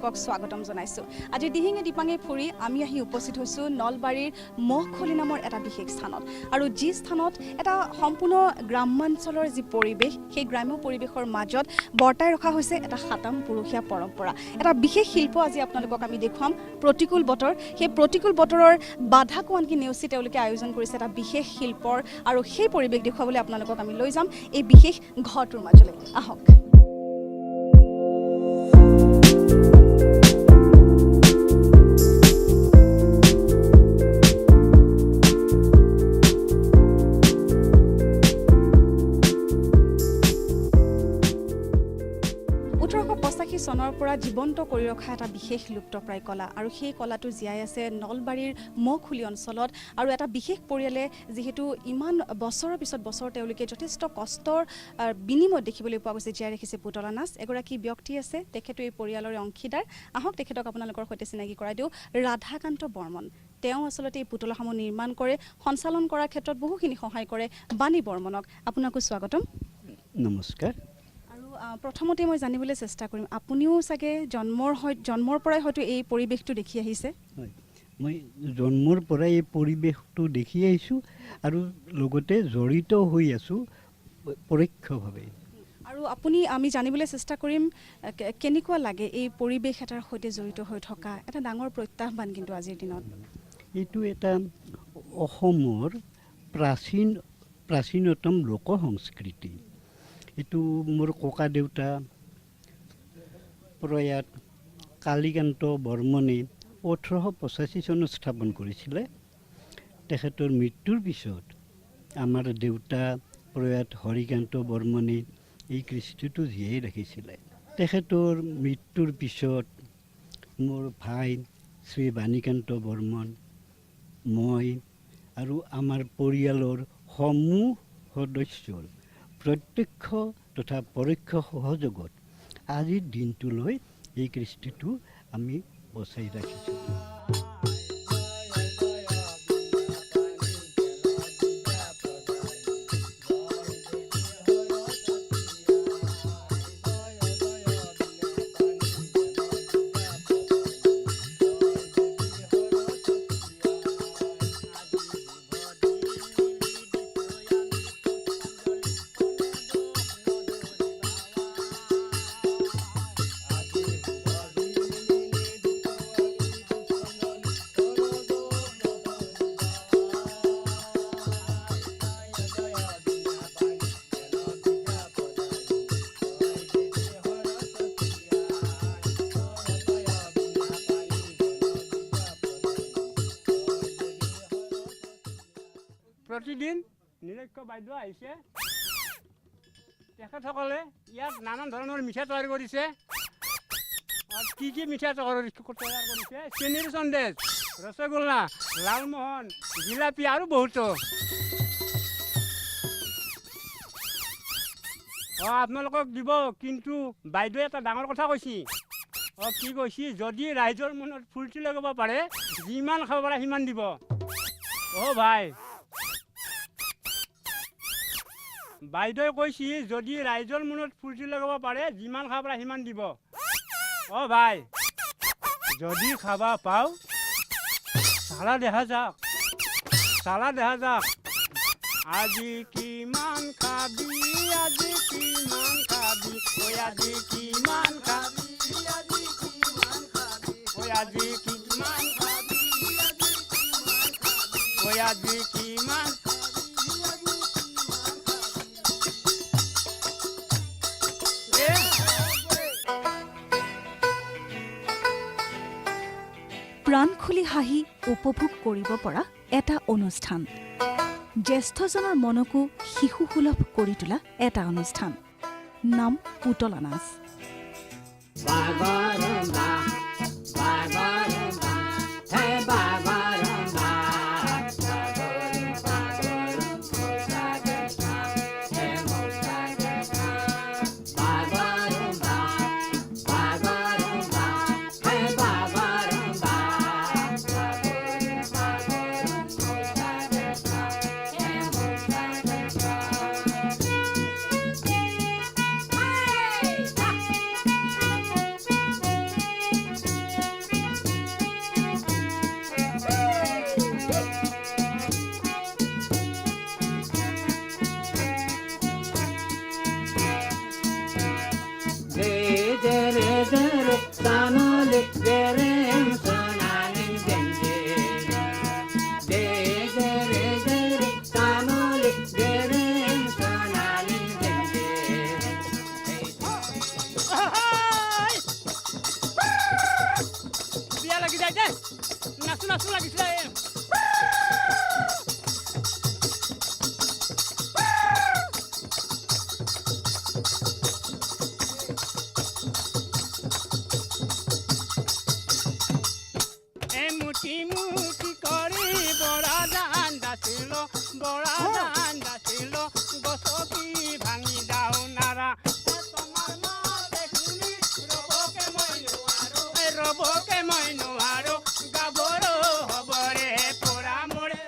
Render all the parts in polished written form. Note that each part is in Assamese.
আপোনালোকক স্বাগতম জনাইছোঁ। আজি দিহিঙে দিপাঙে ফুৰি আমি আহি উপস্থিত হৈছোঁ নলবাৰীৰ মহখলি নামৰ এটা বিশেষ স্থানত আৰু যি স্থানত এটা সম্পূৰ্ণ গ্ৰামাঞ্চলৰ যি পৰিৱেশ সেই গ্ৰাম্য পৰিৱেশৰ মাজত বৰ্তাই ৰখা হৈছে এটা সাতাম পুৰুষীয়া পৰম্পৰা। এটা বিশেষ শিল্প আজি আপোনালোকক আমি দেখুৱাম। প্ৰতিকূল বতৰ, সেই প্ৰতিকূল বতৰৰ বাধাকো আনকি নেওচি তেওঁলোকে আয়োজন কৰিছে এটা বিশেষ শিল্পৰ আৰু সেই পৰিৱেশ দেখুৱাবলৈ আপোনালোকক আমি লৈ যাম এই বিশেষ ঘৰটোৰ মাজলৈ। আহক। চনৰ পৰা জীৱন্ত কৰি ৰখা এটা বিশেষ লুপ্তপ্ৰায় কলা আৰু সেই কলাটো জীয়াই আছে নলবাৰীৰ মহখুলি অঞ্চলত আৰু এটা বিশেষ পৰিয়ালে যিহেতু ইমান বছৰৰ পিছত বছৰ তেওঁলোকে যথেষ্ট কষ্টৰ বিনিময়ত দেখিবলৈ পোৱা গৈছে জীয়াই ৰাখিছে পুতলা নাচ। এগৰাকী ব্যক্তি আছে, তেখেতো এই পৰিয়ালৰে অংশীদাৰ। আহক তেখেতক আপোনালোকৰ সৈতে চিনাকি কৰাই দিওঁ। ৰাধাকান্ত বৰ্মন, তেওঁ আচলতে এই পুতলাসমূহ নিৰ্মাণ কৰে, সঞ্চালন কৰাৰ ক্ষেত্ৰত বহুখিনি সহায় কৰে। বাণী বৰ্মনক আপোনাকো স্বাগতম। নমস্কাৰ। প্ৰথমতে মই জানিবলৈ চেষ্টা কৰিম, আপুনিও চাগে জন্মৰ পৰাই হয়তো এই পৰিৱেশটো দেখি আহিছে? হয়, মই জন্মৰ পৰাই এই পৰিৱেশটো দেখি আহিছোঁ আৰু লগতে জড়িত হৈ আছোঁ পৰোক্ষভাৱে। আৰু আমি জানিবলৈ চেষ্টা কৰিম কেনেকুৱা লাগে এই পৰিৱেশ এটাৰ সৈতে জড়িত হৈ থকা। এটা ডাঙৰ প্ৰত্যাহ্বান কিন্তু আজিৰ দিনত। এইটো এটা অসমৰ প্ৰাচীনতম লোক সংস্কৃতি। এইটো মোৰ ককা দেউতা প্ৰয়াত কালীকান্ত বৰ্মনে 1885 চনত স্থাপন কৰিছিলে। তেখেতৰ মৃত্যুৰ পিছত আমাৰ দেউতা প্ৰয়াত হৰিকান্ত বৰ্মনে এই কৃষ্টিটো জীয়াই ৰাখিছিলে। তেখেতৰ মৃত্যুৰ পিছত মোৰ ভাই শ্ৰী বাণীকান্ত বৰ্মন, মই আৰু আমাৰ পৰিয়ালৰ সমূহ সদস্যৰ প্ৰত্যক্ষ তথা পৰোক্ষ সহযোগত আজিৰ দিনটোলৈ এই কৃষ্টিটো আমি বচাই ৰাখিছোঁ। প্ৰতিদিন নিৰক্ষ বাইদেউ আহিছে, তেখেতসকলে ইয়াত নানান ধৰণৰ মিঠা তৈয়াৰ কৰিছে। কি কি মিঠা তৈয়াৰ কৰিছে? চেনীৰ সন্দেশ, ৰসগোল্লা, লালমোহন, জিলাপি আৰু বহুতো। আপোনালোকক দিব, কিন্তু বাইদেৱে এটা ডাঙৰ কথা কৈছে। কি কৈছে? যদি ৰাইজৰ মনত ফূৰ্তি লগাব পাৰে, যিমান খাব পাৰে সিমান দিব। ভাই, বাইদেৱে কৈছে যদি ৰাইজৰ মনত ফূৰ্তি লগাব পাৰে যিমান খাব পাৰে সিমান দিব। ভাই, যদি খাবা পাওঁ চালা দেখা যাওক, চালা দেখা যাওক। আজি কিমান খাবি, আজি কিমান খাবি, আজি কিমান খাবি, আজি কিমান খাবি, আজি কিমান খাবি, আজি কিমান। প্ৰাণ খুলি হাঁহি উপভোগ কৰিব পৰা এটা অনুষ্ঠান, জ্যেষ্ঠজনৰ মনকো শিশুসুলভ কৰি তোলা এটা অনুষ্ঠান, নাম পুতলা নাচ। বৰা ধান ৰাখিলো গছকি ভাঙি যাওঁ নাৰা তোমাৰ মাতে শুনি ৰবকে মই নোৱাৰো গাভৰু হবৰে পৰা মৰে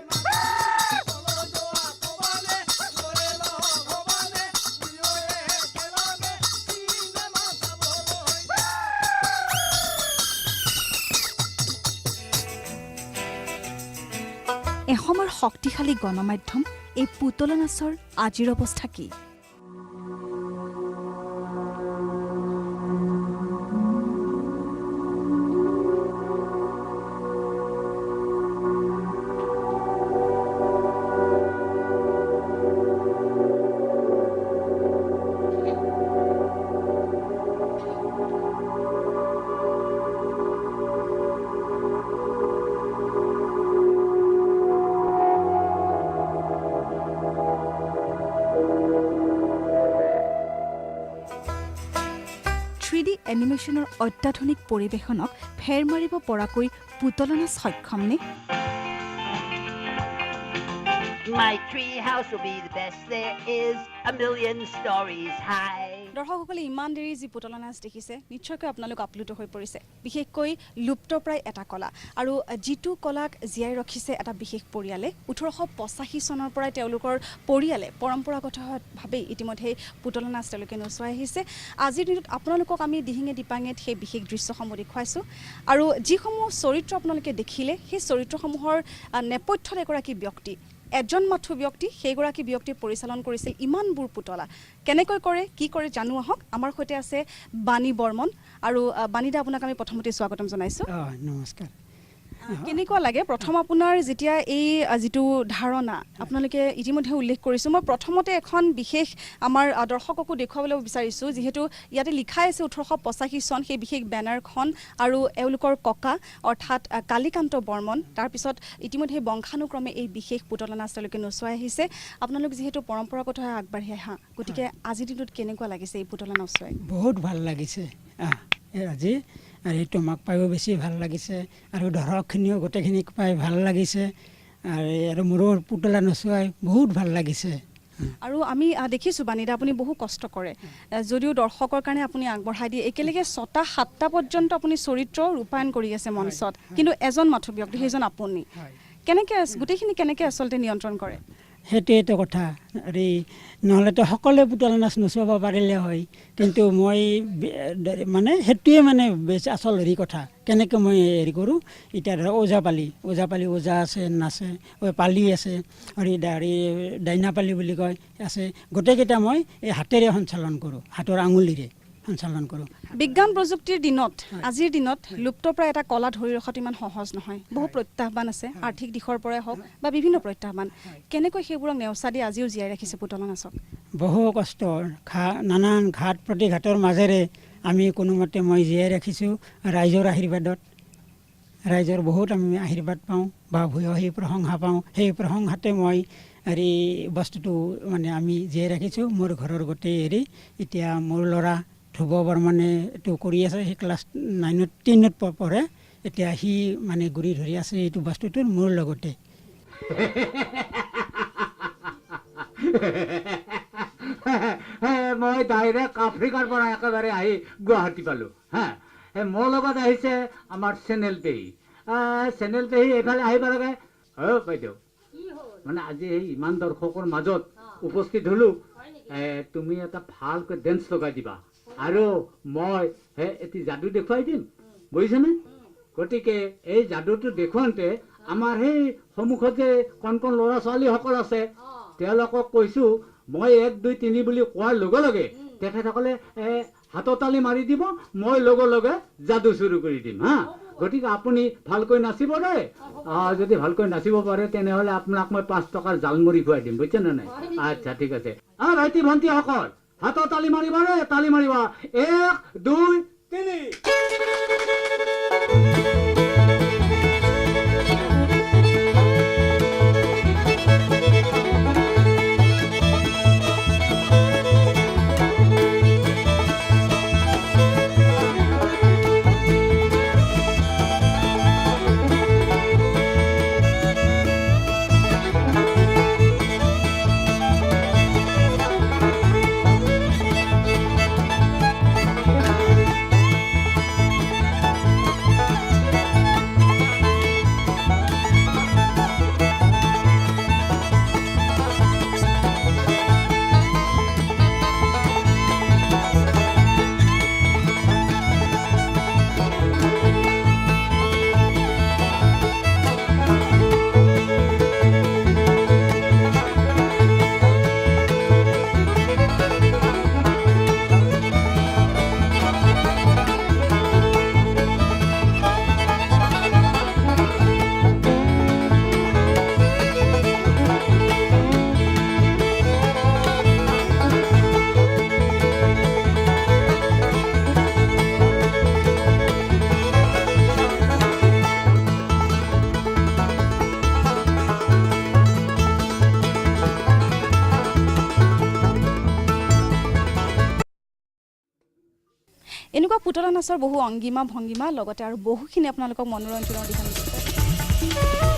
এসময়ৰ শক্তিশালী গণমাধ্যম এই পুতলা নাচৰ আজিৰ অৱস্থা কি? এনিমেশ্যনৰ অত্যাধুনিক পৰিৱেশনক ফেৰ মাৰিব পৰাকৈ পুতলা নাচ সক্ষমনে? My tree house will be the best there is, a million stories high. দৰ্শকসকলে ইমান দেৰি যি পুতলা নাচ দেখিছে নিশ্চয়কৈ আপোনালোক আপ্লুত হৈ পৰিছে। বিশেষকৈ লুপ্তপ্ৰায় এটা কলা আৰু যিটো কলাক জীয়াই ৰাখিছে এটা বিশেষ পৰিয়ালে 1885 চনৰ পৰাই তেওঁলোকৰ পৰিয়ালে পৰম্পৰাগতভাৱে ইতিমধ্যে পুতলা নাচ তেওঁলোকে নচুৱাই আহিছে। আজিৰ দিনত আপোনালোকক আমি দিহিঙে দিপাঙেত সেই বিশেষ দৃশ্যসমূহ দেখুৱাইছোঁ আৰু যিসমূহ চৰিত্ৰ আপোনালোকে দেখিলে সেই চৰিত্ৰসমূহৰ নেপথ্যত এগৰাকী ব্যক্তি এজন মাথো ব্যক্তি সেইগৰাকী ব্যক্তি পৰিচালন কৰিছিল ইমানবোৰ পুতলা কেনেকৈ কৰে কি কৰে জানো আহক। আমাৰ সৈতে আছে বাণী বৰ্মন আৰু বাণীদা আপোনাক আমি প্ৰথমতে স্বাগতম জনাইছোঁ। নমস্কাৰ। কেনেকুৱা লাগে প্ৰথম আপোনাৰ যেতিয়া এই যিটো ধাৰণা আপোনালোকে ইতিমধ্যে উল্লেখ কৰিছোঁ মই প্ৰথমতে এখন বিশেষ আমাৰ দৰ্শককো দেখুৱাবলৈ বিচাৰিছোঁ যিহেতু ইয়াতে লিখাই আছে 1885 চন সেই বিশেষ বেনাৰখন আৰু এওঁলোকৰ ককা অৰ্থাৎ কালীকান্ত বৰ্মন তাৰপিছত ইতিমধ্যে বংশানুক্ৰমে এই বিশেষ পুতলা নাচ তেওঁলোকে নচুৱাই আহিছে। আপোনালোক যিহেতু পৰম্পৰাগতভাৱে আগবাঢ়ি আহা গতিকে আজিৰ দিনত কেনেকুৱা লাগিছে এই পুতলা নচুৱাই? বহুত ভাল লাগিছে আজি আৰু তোমাক পায়ো বেছি ভাল লাগিছে আৰু দৰ্শকখিনিও গোটেইখিনিক পাই ভাল লাগিছে আৰু মোৰো পুতলা নচুৱাই বহুত ভাল লাগিছে। আৰু আমি দেখিছোঁ বাণীদা আপুনি বহু কষ্ট কৰে যদিও দৰ্শকৰ কাৰণে আপুনি আগবঢ়াই দিয়ে একেলগে 6টা 7টা পৰ্যন্ত আপুনি চৰিত্ৰ ৰূপায়ণ কৰি আছে মঞ্চত কিন্তু এজন মাথো ব্যক্তি সেইজন আপুনি কেনেকৈ গোটেইখিনি কেনেকৈ আচলতে নিয়ন্ত্ৰণ কৰে? সেইটোৱেইটো কথা আৰু নহ'লেতো সকলোৱে পুতলা নাচ নচুৱাব পাৰিলে হয় কিন্তু মই মানে সেইটোৱে মানে বেছি আচল হেৰি কথা কেনেকৈ মই হেৰি কৰোঁ। এতিয়া ধৰক ওজাপালি ওজা আছে নাচে পালি আছে আৰু ডাইনাপালি বুলি কয় আছে গোটেইকেইটা মই এই হাতেৰে সঞ্চালন কৰোঁ হাতৰ আঙুলিৰে সঞ্চালন কৰোঁ। বিজ্ঞান প্ৰযুক্তিৰ দিনত আজিৰ দিনত লুপ্তপ্ৰায় এটা কলা ধৰি ৰখাটো ইমান সহজ নহয় বহু প্ৰত্যাহ্বান আছে আৰ্থিক দিশৰ পৰাই হওক বা বিভিন্ন প্ৰত্যাহ্বান কেনেকৈ সেইবোৰক নেওচা দি আজিও জীয়াই ৰাখিছে পুতলা নাচক? বহু কষ্ট নানান ঘাট প্ৰতিঘাটৰ মাজেৰে আমি কোনোমতে মই জীয়াই ৰাখিছোঁ ৰাইজৰ আশীৰ্বাদত ৰাইজৰ বহুত আমি আশীৰ্বাদ পাওঁ বা ভূয়সী প্ৰশংসা পাওঁ সেই প্ৰশংসাতে মই হেৰি বস্তুটো মানে আমি জীয়াই ৰাখিছোঁ। মোৰ ঘৰৰ গোটেই হেৰি এতিয়া মোৰ ল'ৰা ধ্ৰুৱ বৰ্মনে এইটো কৰি আছে সি ক্লাছ 9ত 3ত পঢ়ে এতিয়া সি মানে গুৰি ধৰি আছে এইটো বস্তুটোৰ মোৰ লগতে। মই ডাইৰেক্ট আফ্ৰিকাৰ পৰা একেবাৰে আহি গুৱাহাটী পালোঁ মোৰ লগত আহিছে আমাৰ চেনেল পেহী এইফালে আহিব লাগে বাইদেউ মানে আজি এই ইমান দৰ্শকৰ মাজত উপস্থিত হ'লোঁ তুমি এটা ভালকৈ ডেন্স লগাই দিবা আৰু মই এটি যাদু দেখুৱাই দিম বুজিছেনে। গতিকে এই যাদুটো দেখুৱাওঁতে আমাৰ সেই সন্মুখত যে কণ কণ ল'ৰা ছোৱালীসকল আছে তেওঁলোকক কৈছোঁ মই 1 2 3 বুলি কোৱাৰ লগে লগে তেখেতসকলে হাতৰ তালি মাৰি দিব মই লগে লগে যাদু চুৰু কৰি দিম গতিকে আপুনি ভালকৈ নাচিব দেই যদি ভালকৈ নাচিব পাৰে তেনেহ'লে আপোনাক মই 5 টকাৰ জালমুড়ি খুৱাই দিম বুজিছেনে নাই? আচ্ছা ঠিক আছে ভাইটি ভণ্টিসকল হাতৰ তালি মাৰিবা ৰে তালি মাৰিবা 1 2 3 এনেকুৱা পুতলা নাচৰ বহু অংগিমা ভংগিমা লগতে আৰু বহুখিনি আপোনালোকক মনোৰঞ্জনৰ দিশত